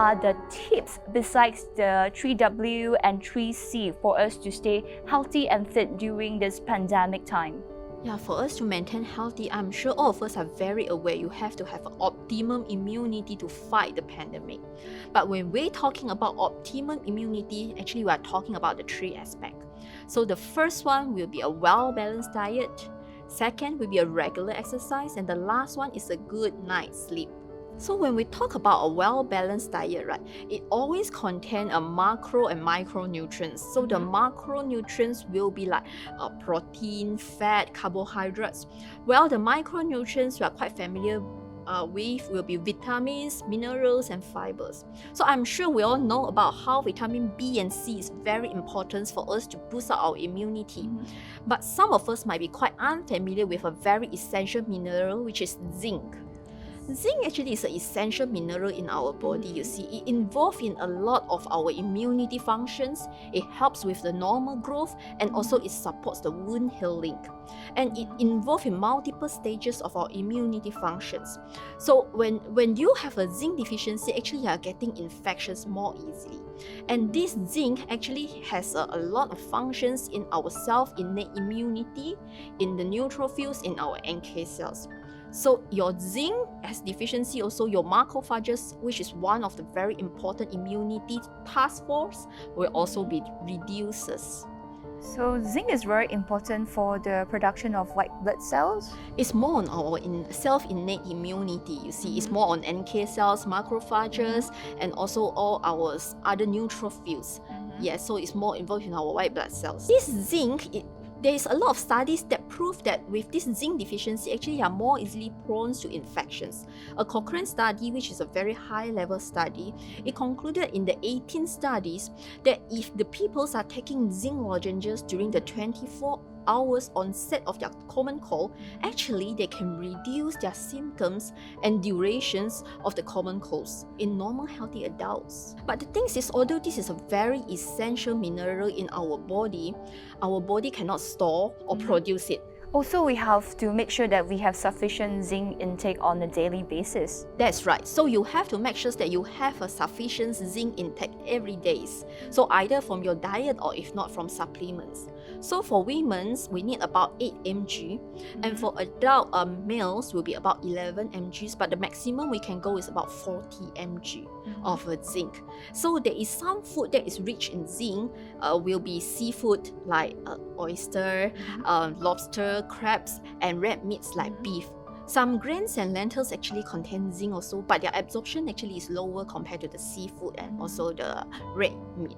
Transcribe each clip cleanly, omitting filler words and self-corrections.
are the tips besides the 3W and 3C for us to stay healthy and fit during this pandemic time? Yeah, for us to maintain healthy, I'm sure all of us are very aware you have to have optimum immunity to fight the pandemic. But when we're talking about optimum immunity, actually we are talking about the three aspects. So the first one will be a well-balanced diet. Second will be a regular exercise. And the last one is a good night's sleep. So when we talk about a well-balanced diet, right, it always contains a macro and micronutrients. So the macronutrients will be like protein, fat, carbohydrates. Well, the micronutrients we are quite familiar with will be vitamins, minerals, and fibers. So I'm sure we all know about how vitamin B and C is very important for us to boost up our immunity. But some of us might be quite unfamiliar with a very essential mineral, which is zinc. Zinc actually is an essential mineral in our body, you see. It involves in a lot of our immunity functions. It helps with the normal growth and also it supports the wound healing. And it involves in multiple stages of our immunity functions. So when you have a zinc deficiency, actually you are getting infections more easily. And this zinc actually has a lot of functions in our self-innate immunity, in the neutrophils, in our NK cells. So your zinc has deficiency, also your macrophages, which is one of the very important immunity task force, will also be reduces. So zinc is very important for the production of white blood cells? It's more on our self-innate immunity, you see. It's more on NK cells, macrophages, and also all our other neutrophils. Yeah, so it's more involved in our white blood cells. This zinc, there is a lot of studies that prove that with this zinc deficiency, actually you are more easily prone to infections. A Cochrane study, which is a very high-level study, it concluded in the 18 studies that if the people are taking zinc lozenges during the 24 hours onset of their common cold, actually they can reduce their symptoms and durations of the common colds in normal healthy adults. But the thing is, although this is a very essential mineral in our body cannot store or produce it. Also, we have to make sure that we have sufficient zinc intake on a daily basis. That's right. So you have to make sure that you have a sufficient zinc intake every day. So either from your diet or if not from supplements. So for women, we need about 8 mg, and for adult males will be about 11 mg, but the maximum we can go is about 40 mg of zinc. So there is some food that is rich in zinc, will be seafood like oyster, lobster, crabs, and red meats like beef. Some grains and lentils actually contain zinc also, but their absorption actually is lower compared to the seafood and also the red meat.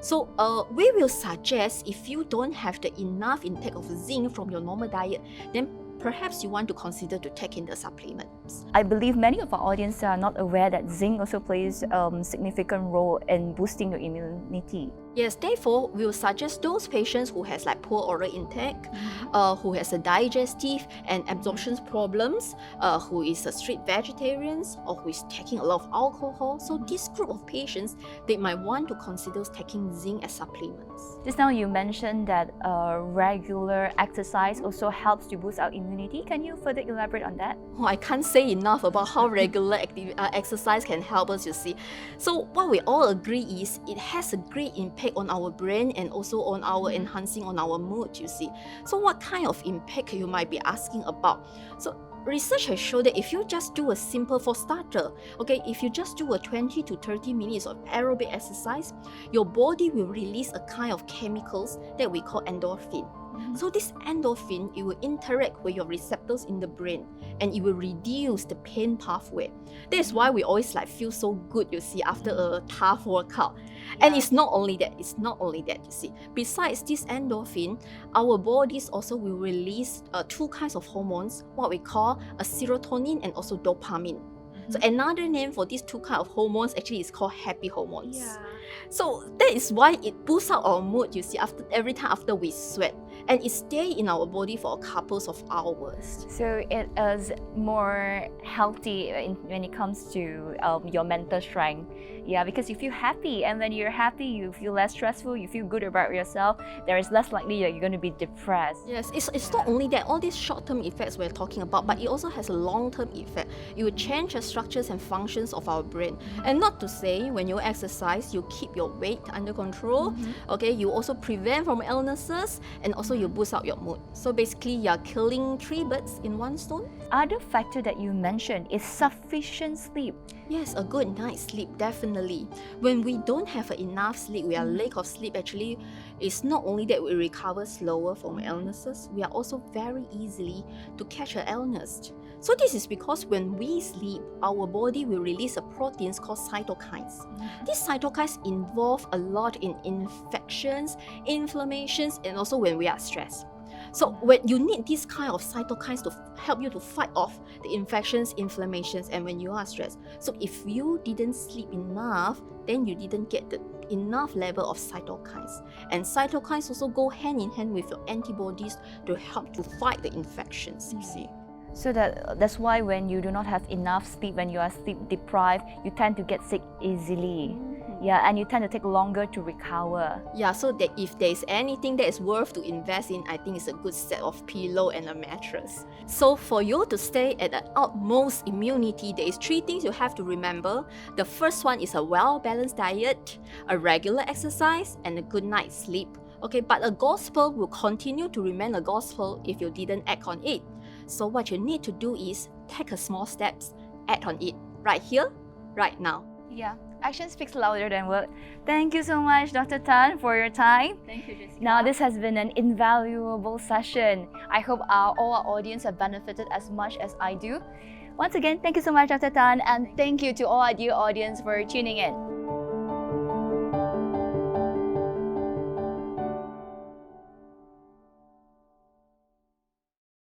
So we will suggest if you don't have the enough intake of zinc from your normal diet, then perhaps you want to consider to take in the supplements. I believe many of our audience are not aware that zinc also plays a significant role in boosting your immunity. Yes, therefore, we will suggest those patients who has like poor oral intake, who has a digestive and absorption problems, who is a strict vegetarians, or who is taking a lot of alcohol. So this group of patients, they might want to consider taking zinc as supplements. Just now you mentioned that regular exercise also helps to boost our immunity. Can you further elaborate on that? Oh, I can't say enough about how regular exercise can help us, you see. So what we all agree is it has a great impact on our brain and also on our enhancing on our mood, you see. So what kind of impact you might be asking about? So research has shown that if you just do a simple, for starter, okay, if you just do a 20 to 30 minutes of aerobic exercise, your body will release a kind of chemicals that we call endorphin. So this endorphin, it will interact with your receptors in the brain and it will reduce the pain pathway. That's why we always like feel so good, you see, after a tough workout. And it's not only that, you see. Besides this endorphin, our bodies also will release two kinds of hormones, what we call a serotonin and also dopamine. So another name for these two kinds of hormones actually is called happy hormones. So that is why it boosts up our mood, you see, every time after we sweat. And it stays in our body for a couple of hours. So it is more healthy when it comes to your mental strength. Yeah, because you feel happy, and when you're happy, you feel less stressful, you feel good about yourself, there is less likely that you're going to be depressed. Yes, it's not only that, all these short-term effects we're talking about, but it also has a long-term effect. It will change the structures and functions of our brain. And not to say, when you exercise, you keep your weight under control, okay? You also prevent from illnesses, and also you boost up your mood. So basically, you're killing 3 birds in 1 stone. Other factor that you mentioned is sufficient sleep. Yes, a good night's sleep, definitely. When we don't have enough sleep, we are lack of sleep, actually, it's not only that we recover slower from illnesses, we are also very easily to catch an illness. So this is because when we sleep, our body will release a proteins called cytokines. These cytokines involve a lot in infections, inflammations, and also when we are stressed. So when you need these kind of cytokines to help you to fight off the infections, inflammations, and when you are stressed. So if you didn't sleep enough, then you didn't get the enough level of cytokines. And cytokines also go hand in hand with your antibodies to help to fight the infections, you see. So that's why when you do not have enough sleep, when you are sleep deprived, you tend to get sick easily. Yeah, and you tend to take longer to recover. Yeah, so that if there is anything that is worth to invest in, I think it's a good set of pillow and a mattress. So for you to stay at the utmost immunity, there is 3 things you have to remember. The first one is a well-balanced diet, a regular exercise, and a good night's sleep. Okay, but a gospel will continue to remain a gospel if you didn't act on it. So what you need to do is take a small steps, act on it, right here, right now. Yeah, action speaks louder than words. Thank you so much, Dr. Tan, for your time. Thank you, Jessica. Now, this has been an invaluable session. I hope all our audience have benefited as much as I do. Once again, thank you so much, Dr. Tan, and thank you to all our dear audience for tuning in.